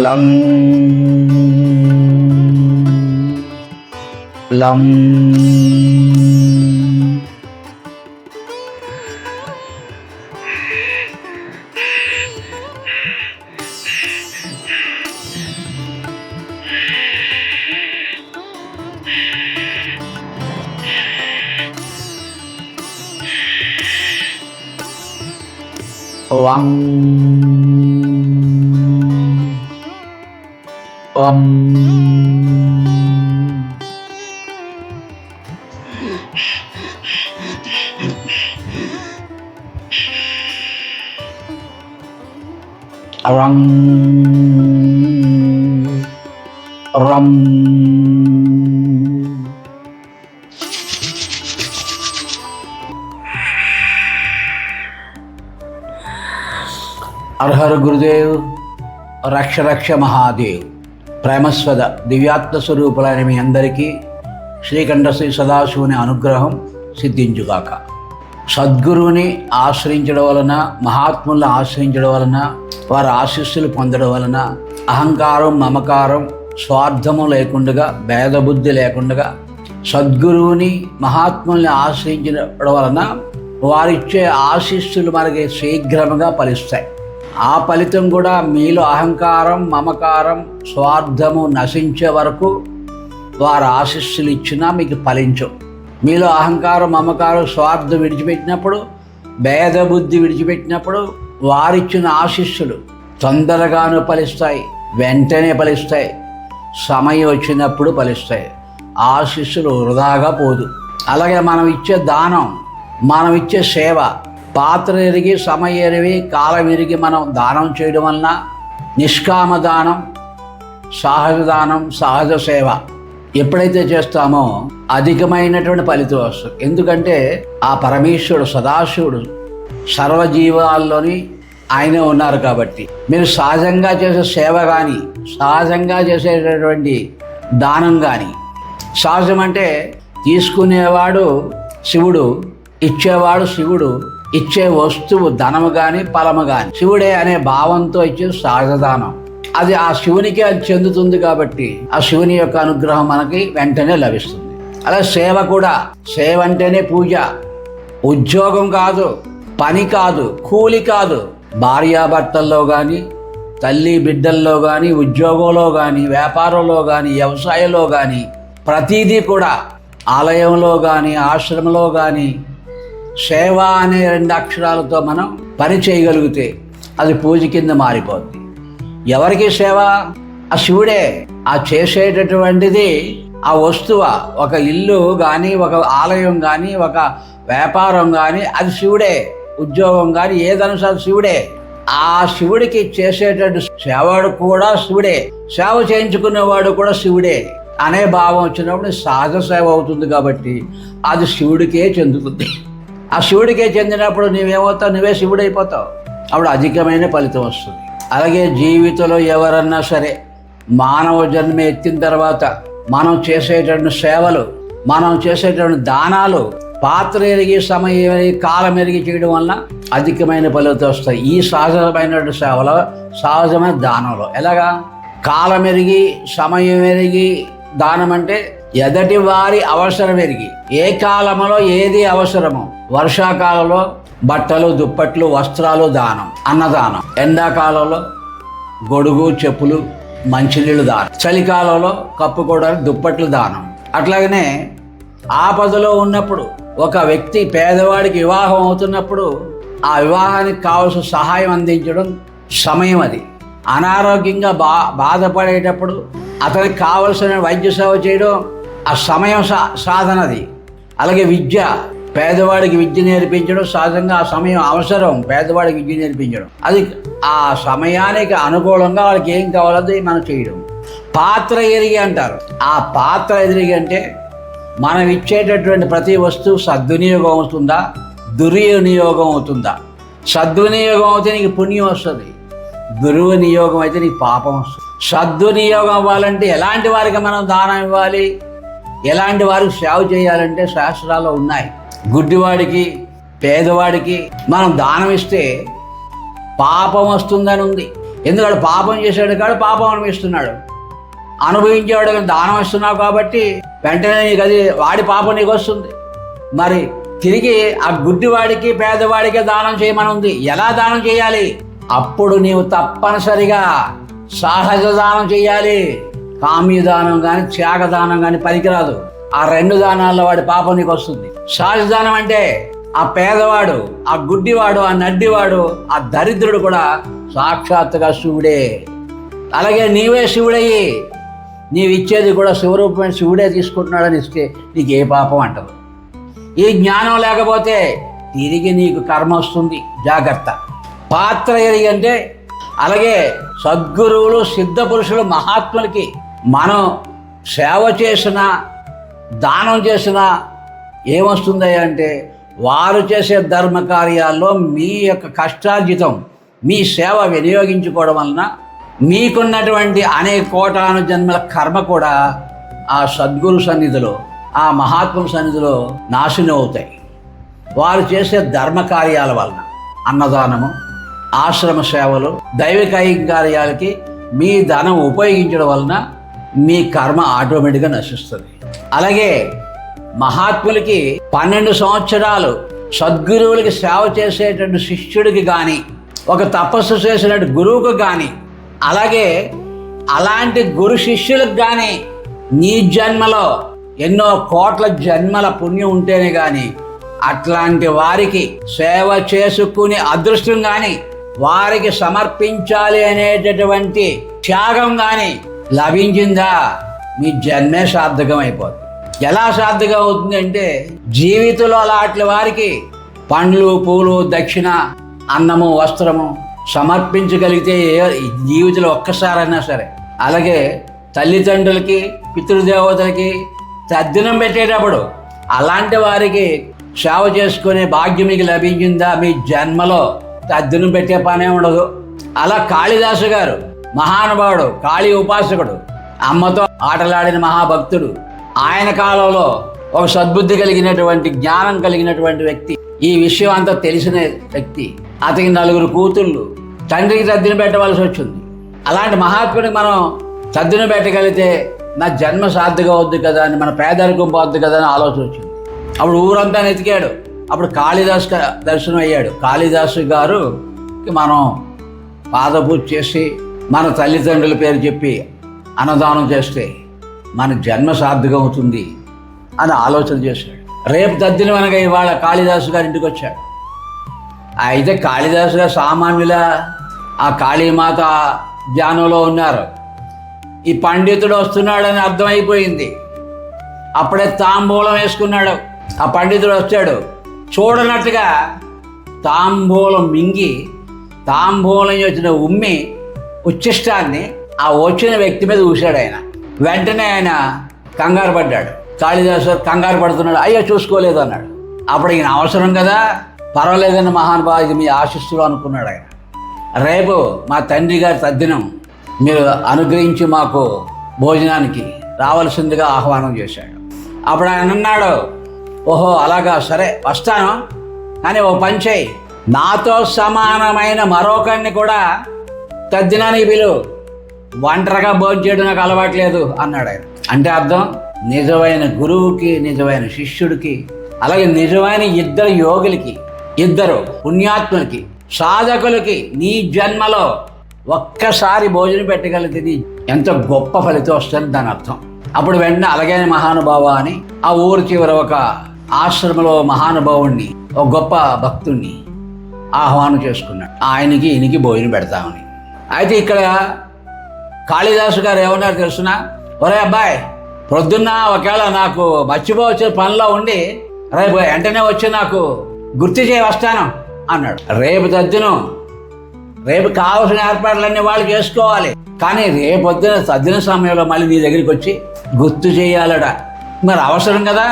లం లం వం ఓం రం రం హర గురుదేవ్, రక్ష రక్ష మహాదేవ్. ప్రేమస్వద దివ్యాత్మ స్వరూపులైన మీ అందరికీ శ్రీకంఠ శ్రీ సదాశివుని అనుగ్రహం సిద్ధించుగాక. సద్గురువుని ఆశ్రయించడం వలన, మహాత్ములను ఆశ్రయించడం వలన, వారి ఆశీస్సులు పొందడం వలన అహంకారం, మమకారం, స్వార్థము లేకుండా, భేదబుద్ధి లేకుండా సద్గురువుని, మహాత్ముల్ని ఆశ్రయించడం వలన వారిచ్చే ఆశీస్సులు మనకి శీఘ్రముగా ఫలిస్తాయి. ఆ ఫలితం కూడా మీలో అహంకారం, మమకారం, స్వార్థము నశించే వరకు వారు ఆశీస్సులు ఇచ్చినా మీకు ఫలించవు. మీలో అహంకారం, మమకారం, స్వార్థం విడిచిపెట్టినప్పుడు, భేదబుద్ధి విడిచిపెట్టినప్పుడు వారిచ్చిన ఆశీస్సులు తొందరగాను ఫలిస్తాయి, వెంటనే ఫలిస్తాయి, సమయం వచ్చినప్పుడు ఫలిస్తాయి. ఆశీస్సులు వృధాగా పోదు. అలాగే మనం ఇచ్చే దానం, మనం ఇచ్చే సేవ, పాత్ర ఎరిగి, సమయం ఎరిగి, కాలం ఎరిగి మనం దానం చేయడం వలన నిష్కామ దానం, సహజ దానం, సహజ సేవ ఎప్పుడైతే చేస్తామో అధికమైనటువంటి ఫలితం వస్తుంది. ఎందుకంటే ఆ పరమేశ్వరుడు, సదాశివుడు సర్వజీవాల్లోని ఆయనే ఉన్నారు కాబట్టి. మీరు సహజంగా చేసే సేవ కానీ, సహజంగా చేసేటటువంటి దానం కానీ, సహజం అంటే తీసుకునేవాడు శివుడు, ఇచ్చేవాడు శివుడు, ఇచ్చే వస్తువు ధనము కానీ, ఫలము కానీ శివుడే అనే భావంతో ఇచ్చే సహజదానం. అది ఆ శివునికి అది చెందుతుంది కాబట్టి ఆ శివుని యొక్క అనుగ్రహం మనకి వెంటనే లభిస్తుంది. అలా సేవ కూడా, సేవ అంటేనే పూజ. ఉద్యోగం కాదు, పని కాదు, కూలి కాదు. భార్యాభర్తల్లో కానీ, తల్లి బిడ్డల్లో కానీ, ఉద్యోగంలో కానీ, వ్యాపారంలో కానీ, వ్యవసాయంలో కానీ ప్రతిదీ కూడా, ఆలయంలో కానీ, ఆశ్రమంలో కానీ సేవ అనే 2 అక్షరాలతో మనం పని చేయగలిగితే అది పూజ కింద మారిపోద్ది. ఎవరికి సేవ? ఆ శివుడే. ఆ చేసేటటువంటిది ఆ వస్తువ, ఒక ఇల్లు కానీ, ఒక ఆలయం కానీ, ఒక వ్యాపారం కానీ అది శివుడే. ఉద్యోగం కానీ ఏదైనా అది శివుడే. ఆ శివుడికి చేసేటటువంటి సేవడు కూడా శివుడే, సేవ చేయించుకునేవాడు కూడా శివుడే అనే భావం వచ్చినప్పుడు సహజ సేవ అవుతుంది. కాబట్టి అది శివుడికే చెందుతుంది. ఆ శివుడికే చెందినప్పుడు నువ్వేమవుతావు? నువ్వే శివుడు అయిపోతావు. అప్పుడు అధికమైన ఫలితం వస్తుంది. అలాగే జీవితంలో ఎవరన్నా సరే మానవ జన్మ ఎత్తిన తర్వాత మనం చేసేటువంటి సేవలు, మనం చేసేటువంటి దానాలు పాత్ర ఎరిగి, సమయం ఎరిగి, కాలం ఎరిగి చేయడం వలన అధికమైన ఫలితం వస్తాయి. ఈ సహజమైనటువంటి సేవలో, సహజమైన దానంలో ఎలాగా? కాలం ఎరిగి, సమయం ఎరిగి దానం అంటే ఎదటి వారి అవసరం ఎరిగి, ఏ కాలంలో ఏది అవసరమో. వర్షాకాలంలో బట్టలు, దుప్పట్లు, వస్త్రాలు దానం, అన్నదానం. ఎండాకాలంలో గొడుగు, చెప్పులు, మంచినీళ్ళు దానం. చలికాలంలో కప్పుకోవడానికి దుప్పట్లు దానం. అట్లాగనే ఆపదలో ఉన్నప్పుడు ఒక వ్యక్తి, పేదవాడికి వివాహం అవుతున్నప్పుడు ఆ వివాహానికి కావాల్సిన సహాయం అందించడం సమయం అది. అనారోగ్యంగా బాధపడేటప్పుడు అతనికి కావలసిన వైద్య సేవ చేయడం ఆ సమయం సాధనది. అలాగే విద్య, పేదవాడికి విద్య నేర్పించడం సహజంగా ఆ సమయం అవసరం. పేదవాడికి విద్య నేర్పించడం అది ఆ సమయానికి అనుకూలంగా వాళ్ళకి ఏం కావాలో మనం చేయడం. పాత్ర ఎరిగి అంటారు. ఆ పాత్ర ఎరిగి అంటే మనం ఇచ్చేటటువంటి ప్రతి వస్తువు సద్వినియోగం అవుతుందా, దుర్వినియోగం అవుతుందా? సద్వినియోగం అయితే నీకు పుణ్యం వస్తుంది, దుర్వినియోగం అయితే నీకు పాపం వస్తుంది. సద్వినియోగం అవ్వాలంటే ఎలాంటి వారికి మనం దానం ఇవ్వాలి? ఎలాంటి వారికి సేవ చేయాలంటే శాస్త్రాల్లో ఉన్నాయి. గుడ్డివాడికి, పేదవాడికి మనం దానం ఇస్తే పాపం వస్తుందని ఉంది. ఎందుకంటే పాపం చేసాడు కాదు పాపం అనుభవిస్తున్నాడు. అనుభవించేవాడు కానీ దానం ఇస్తున్నావు కాబట్టి వెంటనే నీకు అది వాడి పాపం నీకు వస్తుంది. మరి తిరిగి ఆ గుడ్డివాడికి పేదవాడికి దానం చేయమని ఉంది. ఎలా దానం చేయాలి? అప్పుడు నీవు తప్పనిసరిగా సహజ దానం చేయాలి. కామ్య దానం కానీ త్యాగదానం కానీ పనికిరాదు. ఆ రెండు దానాల్లో వాడి పాపం నీకు వస్తుంది. సహజ దానం అంటే ఆ పేదవాడు, ఆ గుడ్డివాడు, ఆ నడ్డివాడు, ఆ దరిద్రుడు కూడా సాక్షాత్తుగా శివుడే. అలాగే నీవే శివుడయ్యి నీవు ఇచ్చేది కూడా శివరూపమైన శివుడే తీసుకుంటున్నాడని ఇస్తే నీకు ఏ పాపం అంటదు. ఈ జ్ఞానం లేకపోతే తిరిగి నీకు కర్మ వస్తుంది. జాగ్రత్త. పాత్ర ఎరిగి అంటే అలాగే సద్గురువులు, సిద్ధ పురుషులు, మహాత్ములకి మనం సేవ చేసినా దానం చేసినా ఏమొస్తుంది అంటే వారు చేసే ధర్మ కార్యాల్లో మీ యొక్క కష్టార్జితం, మీ సేవ వినియోగించుకోవడం వలన మీకున్నటువంటి అనేక కోటాను జన్మల కర్మ కూడా ఆ సద్గురు సన్నిధిలో, ఆ మహాత్ముల సన్నిధిలో నాశనం అవుతాయి. వారు చేసే ధర్మ కార్యాల వలన, అన్నదానము, ఆశ్రమ సేవలు, దైవిక కార్యాలకి మీ ధనం ఉపయోగించడం వలన మీ కర్మ ఆటోమేటిక్గా నశిస్తుంది. అలాగే మహాత్ములకి 12 సంవత్సరాలు సద్గురువులకి సేవ చేసేటువంటి శిష్యుడికి కానీ, ఒక తపస్సు చేసినట్టు గురువుకు కానీ, అలాగే అలాంటి గురు శిష్యులకు కానీ నీ జన్మలో ఎన్నో కోట్ల జన్మల పుణ్యం ఉంటేనే కానీ అట్లాంటి వారికి సేవ చేసుకునే అదృష్టం కానీ, వారికి సమర్పించాలి అనేటటువంటి త్యాగం కానీ లభించిందా మీ జన్మే సార్థకం అయిపోతుంది. ఎలా సార్థకం అవుతుంది అంటే జీవితంలో అలాంటి వారికి పండ్లు, పూలు, దక్షిణ, అన్నము, వస్త్రము సమర్పించగలిగితే జీవితంలో ఒక్కసారైనా సరే. అలాగే తల్లిదండ్రులకి, పితృదేవతలకి తద్దినం పెట్టేటప్పుడు అలాంటి వారికి సేవ చేసుకునే భాగ్యం మీకు లభించిందా మీ జన్మలో తద్దినం పెట్టే పనే ఉండదు. అలా కాళిదాసు గారు మహానుభావుడు, కాళీ ఉపాసకుడు, అమ్మతో ఆటలాడిన మహాభక్తుడు, ఆయన కాలంలో ఒక సద్బుద్ధి కలిగినటువంటి, జ్ఞానం కలిగినటువంటి వ్యక్తి, ఈ విషయం అంతా తెలిసిన వ్యక్తి. అతనికి 4 కూతుళ్ళు, తండ్రికి తద్దిన పెట్టవలసి వచ్చింది. అలాంటి మహాత్ముడికి మనం తద్దిన పెట్టగలిగితే నా జన్మ సార్థకం అవుద్ది కదా అని, మన పేదరికం పోద్ది కదా అని ఆలోచన వచ్చింది. అప్పుడు ఊరంతా వెతికాడు. అప్పుడు కాళిదాసు దర్శనం అయ్యాడు. కాళిదాసు గారుకి మనం పాదపూజ చేసి మన తల్లిదండ్రుల పేరు చెప్పి అన్నదానం చేస్తే మన జన్మ సార్థకం అవుతుంది అని ఆలోచన చేశాడు. రేపు తద్దినం అనగా ఇవాళ కాళిదాసు గారి ఇంటికి వచ్చాడు. అయితే కాళిదాసు గారు సామాన్యుల ఆ కాళీమాత ధ్యానంలో ఉన్నారు. ఈ పండితుడు వస్తున్నాడని అర్థమైపోయింది. అప్పుడే తాంబూలం వేసుకున్నాడు. ఆ పండితుడు వచ్చాడు. చూడనట్టుగా తాంబూలం మింగి, తాంబూలం వచ్చిన ఉమ్మి ఉచ్చిష్టాన్ని ఆ వచ్చిన వ్యక్తి మీద ఊశాడు. ఆయన వెంటనే ఆయన కంగారు పడ్డాడు. కాళిదాసు కంగారు పడుతున్నాడు. అయ్యో చూసుకోలేదు అన్నాడు. అప్పుడు ఈయన అవసరం కదా, పర్వాలేదని మహానుభావుడికి మీ ఆశిస్తులు అనుకున్నాడు ఆయన. రేపు మా తండ్రి గారి తద్దినం మీరు అనుగ్రహించి మాకు భోజనానికి రావాల్సిందిగా ఆహ్వానం చేశాడు. అప్పుడు ఆయన అన్నాడు, ఓహో అలాగా, సరే వస్తాను, కానీ ఓ పని చేయి, నాతో సమానమైన మరొకరిని కూడా తద్దినానికి పిలువు, ఒంటరిగా భోజనం చేయడం నాకు అలవాట్లేదు అన్నాడు ఆయన. అంటే అర్థం నిజమైన గురువుకి, నిజమైన శిష్యుడికి, అలాగే నిజమైన 2 యోగులకి, 2 పుణ్యాత్ములకి, సాధకులకి నీ జన్మలో ఒక్కసారి భోజనం పెట్టగలిగితే ఎంత గొప్ప ఫలితం వస్తుంది దాని అర్థం. అప్పుడు వెంటనే అలాగే మహానుభావ అని ఆ ఊరి చివర ఒక ఆశ్రమంలో మహానుభావుణ్ణి, ఒక గొప్ప భక్తుణ్ణి ఆహ్వానం చేసుకున్నాడు. ఆయనకి ఈయనకి భోజనం పెడతామని. అయితే ఇక్కడ కాళిదాసు గారు ఏమన్నారు తెలుసునా, ఒరే అబ్బాయి, ప్రొద్దున్న ఒకవేళ నాకు మర్చిపోవచ్చే పనిలో ఉండి రేపు వెంటనే వచ్చి నాకు గుర్తు చేయి వస్తాను అన్నాడు. రేపు తద్దినం, రేపు కావాల్సిన ఏర్పాట్లన్నీ వాళ్ళు చేసుకోవాలి, కానీ రేపొద్దున తద్దిన సమయంలో మళ్ళీ నీ దగ్గరికి వచ్చి గుర్తు చేయాలట. మరి అవసరం కదా.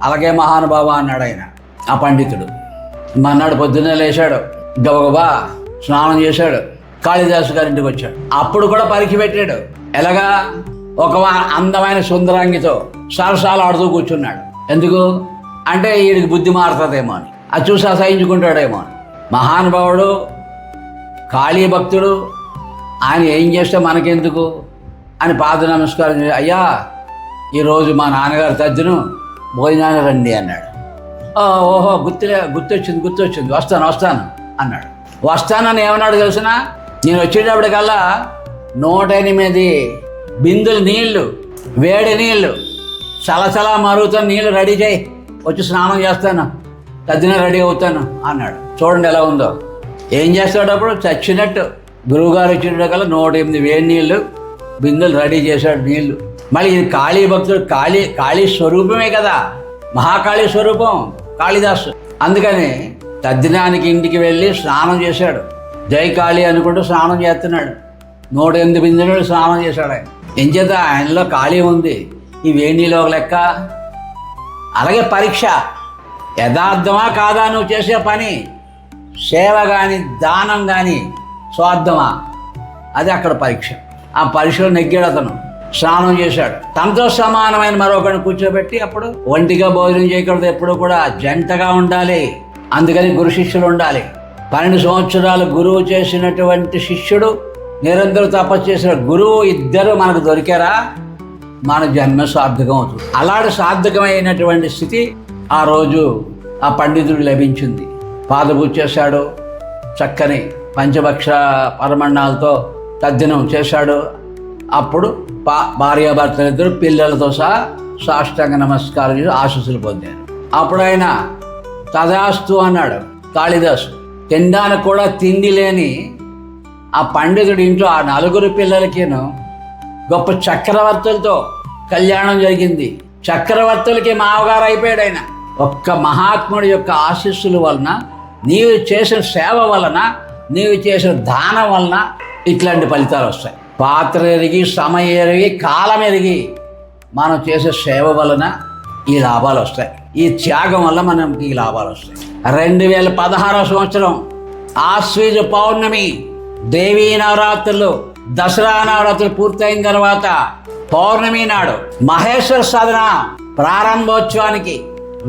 అలాగే మహానుభావ అన్నాడు ఆయన. ఆ పండితుడు మన్నాడు పొద్దున్నే లేచాడు, గబగబా స్నానం చేశాడు, కాళిదాసు గారింటికి వచ్చాడు. అప్పుడు కూడా పరీక్ష పెట్టాడు. ఎలాగా, ఒక అందమైన సుందరాంగితో సరసాలు ఆడుతూ కూర్చున్నాడు. ఎందుకు అంటే వీడికి బుద్ధి మారుతుందేమో అని, అది చూసి అసహించుకుంటాడేమో అని. మహానుభావుడు, కాళీ భక్తుడు, ఆయన ఏం చేస్తే మనకెందుకు అని పాద నమస్కారం చేసి, అయ్యా ఈరోజు మా నాన్నగారు తద్దును భోజనాన్ని రండి అన్నాడు. ఓహో గుర్తొచ్చింది వస్తాను అన్నాడు. వస్తానని ఏమన్నాడు తెలిసిన, నేను వచ్చేటప్పటికల్లా 108 బిందులు నీళ్లు, వేడి నీళ్లు, చలచలా మరుగుతున్న నీళ్లు రెడీ చేయి, వచ్చి స్నానం చేస్తాను, తద్దిన రెడీ అవుతాను అన్నాడు. చూడండి ఎలా ఉందో. ఏం చేస్తాడప్పుడు చచ్చినట్టు గురువుగారు వచ్చేటప్పటికల్లా 108 వేడి నీళ్లు బిందులు రెడీ చేశాడు నీళ్లు. మళ్ళీ ఇది కాళీ భక్తుడు, కాళీ స్వరూపమే కదా, మహాకాళీ స్వరూపం కాళిదాసు. అందుకని తద్దినానికి ఇంటికి వెళ్ళి స్నానం చేశాడు. జై కాళీ అనుకుంటూ స్నానం చేస్తున్నాడు. 108 బిందులు స్నానం చేశాడు ఆయన. ఏం చేత ఆయనలో కాళీ ఉంది, ఈ వేడి నీళ్ళు ఒక లెక్క. అలాగే పరీక్ష, యథార్థమా కాదా నువ్వు చేసే పని, సేవ కానీ దానం కానీ స్వార్థమా, అది అక్కడ పరీక్ష. ఆ పరీక్షలో నెగ్గాడు అతను, స్నానం చేశాడు. తనతో సమానమైన మరొకరిని కూర్చోబెట్టి అప్పుడు ఒంటిగా భోజనం చేయకూడదు, ఎప్పుడు కూడా జంటగా ఉండాలి. అందుకని గురు శిష్యులు ఉండాలి. 12 సంవత్సరాలు గురువు చేసినటువంటి శిష్యుడు, నిరంతరం తపస్సు చేసిన గురువు, ఇద్దరు మనకు దొరికారా, మన జన్మ సార్థకం అవుతుంది. అలాంటి సార్థకమైనటువంటి స్థితి ఆ రోజు ఆ పండితుడు లభించింది. పాదపూజ చేశాడు, చక్కని పంచభక్ష పరమన్నాలతో తద్దినం చేశాడు. అప్పుడు భార్యాభర్తలిద్దరు పిల్లలతో సహా సాష్టాంగ నమస్కారం చేసి ఆశీస్సులు పొందారు. అప్పుడు ఆయన తదాస్తు అన్నాడు. కాళిదాసు తినడానికి కూడా తిండి లేని ఆ పండితుడి ఇంట్లో ఆ 4 పిల్లలకేను గొప్ప చక్రవర్తులతో కళ్యాణం జరిగింది. చక్రవర్తులకి మావగారు అయిపోయాడు ఆయన. ఒక్క మహాత్ముడి యొక్క ఆశీస్సుల వలన, నీవు చేసిన సేవ వలన, నీవు చేసిన దానం వలన ఇట్లాంటి ఫలితాలు వస్తాయి. పాత్ర ఎరిగి, సమయం ఎరిగి, కాలం ఎరిగి మనం చేసే సేవ వలన ఈ లాభాలు వస్తాయి. ఈ త్యాగం వల్ల మనకి ఈ లాభాలు వస్తాయి. 2016 సంవత్సరం ఆశ్వీజ పౌర్ణమి, దేవీ నవరాత్రులు, దసరా నవరాత్రులు పూర్తయిన తర్వాత పౌర్ణమి నాడు మహేశ్వర సాధన ప్రారంభోత్సవానికి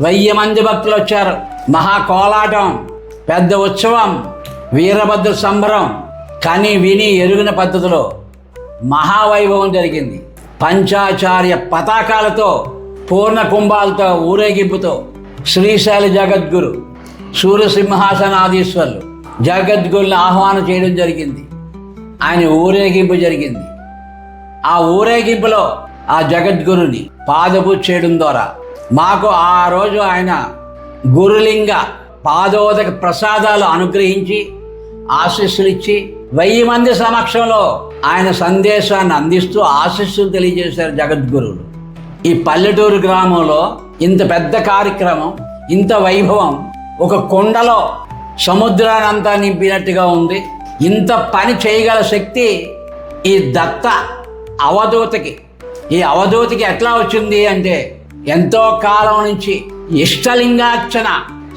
1000 మంది భక్తులు వచ్చారు. మహా కోలాటం, పెద్ద ఉత్సవం, వీరభద్ర సంబరం, కని విని ఎరుగిన పద్ధతిలో మహావైభవం జరిగింది. పంచాచార్య పతాకాలతో, పూర్ణ కుంభాలతో, ఊరేగింపుతో శ్రీశైల జగద్గురు, సూర్యసింహాసనాధీశ్వరులు జగద్గురుని ఆహ్వానం చేయడం జరిగింది. ఆయన ఊరేగింపు జరిగింది. ఆ ఊరేగింపులో ఆ జగద్గురుని పాదపూజ చేయడం ద్వారా మాకు ఆ రోజు ఆయన గురులింగ పాదోదక ప్రసాదాలు అనుగ్రహించి ఆశీస్సులు ఇచ్చి 1000 మంది సమక్షంలో ఆయన సందేశాన్ని అందిస్తూ ఆశీస్సులు తెలియజేశారు జగద్గురువులు. ఈ పల్లెటూరు గ్రామంలో ఇంత పెద్ద కార్యక్రమం, ఇంత వైభవం, ఒక కొండలో సముద్రాన్ని అంతా నింపినట్టుగా ఉంది. ఇంత పని చేయగల శక్తి ఈ దత్త అవధూతకి. ఈ అవధూతకి ఎట్లా వచ్చింది అంటే, ఎంతో కాలం నుంచి ఇష్టలింగార్చన,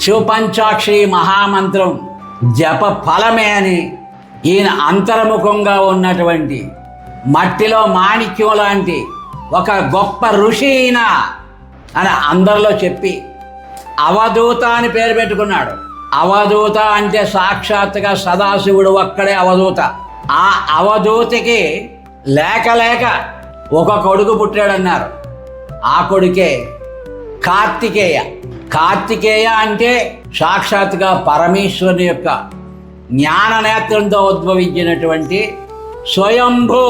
శివపంచాక్షరి మహామంత్రం జప ఫలమే అని ఈయన అంతర్ముఖంగా ఉన్నటువంటి మట్టిలో మాణిక్యం లాంటి ఒక గొప్ప ఋషి ఈయన అని అందరిలో చెప్పి అవధూత అని పేరు పెట్టుకున్నాడు. అవధూత అంటే సాక్షాత్తుగా సదాశివుడు ఒక్కడే అవధూత. ఆ అవధూతకి లేక లేక ఒక కొడుకు పుట్టాడన్నారు. ఆ కొడుకే కార్తికేయ. కార్తికేయ అంటే సాక్షాత్తుగా పరమేశ్వరుని యొక్క జ్ఞాన నేత్రంతో ఉద్భవించినటువంటి స్వయంభూ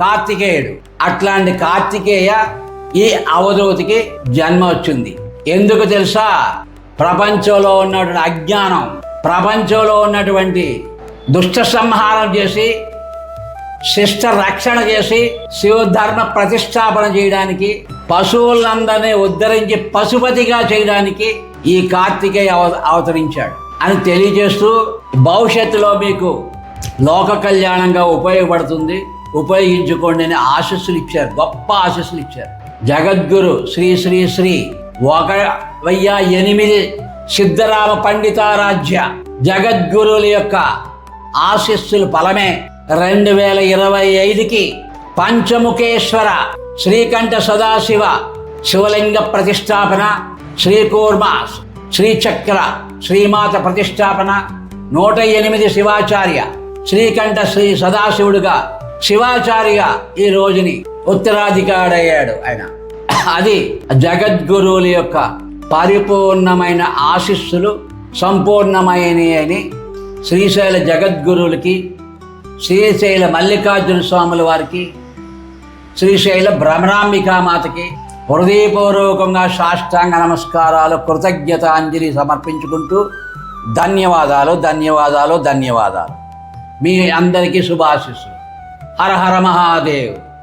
కార్తికేయుడు. అట్లాంటి కార్తికేయ ఈ అవధూతికి జన్మ వచ్చింది. ఎందుకు తెలుసా? ప్రపంచంలో ఉన్నటువంటి అజ్ఞానం, ప్రపంచంలో ఉన్నటువంటి దుష్ట సంహారం చేసి, శిష్ట రక్షణ చేసి, శివధర్మ ప్రతిష్టాపన చేయడానికి, పశువులందరినీ ఉద్ధరించి పశుపతిగా చేయడానికి ఈ కార్తికేయ అవతరించాడు అని తెలియజేస్తూ, భవిష్యత్తులో మీకు లోక కళ్యాణంగా ఉపయోగపడుతుంది, ఉపయోగించుకోండి అని ఆశీస్సులు ఇచ్చారు. గొప్ప ఆశీస్సులు ఇచ్చారు. జగద్గురు శ్రీ శ్రీ శ్రీ 1008 సిద్ధరామ పండితారాధ్య జగద్గురువుల యొక్క ఆశీస్సుల ఫలమే 2025కి పంచముఖేశ్వర శ్రీకంఠ సదాశివ శివలింగ ప్రతిష్టాపన, శ్రీకూర్మ శ్రీచక్ర శ్రీమాత ప్రతిష్టాపన, 108 శివాచార్య శ్రీకంఠ శ్రీ సదాశివుడుగా శివాచార్యగా ఈ రోజుని ఉత్తరాధికారయ్యాడు ఆయన. అది జగద్గురువుల యొక్క పరిపూర్ణమైన ఆశీస్సులు సంపూర్ణమైనవి. శ్రీశైల జగద్గురువులకి, శ్రీశైల మల్లికార్జున స్వాముల వారికి, శ్రీశైల భ్రమరాంబికామాతకి హృదయపూర్వకంగా సాష్టాంగ నమస్కారాలు, కృతజ్ఞతాంజలి సమర్పించుకుంటూ ధన్యవాదాలు ధన్యవాదాలు ధన్యవాదాలు. మీ అందరికీ శుభాశీస్సులు. హర హర మహాదేవ్.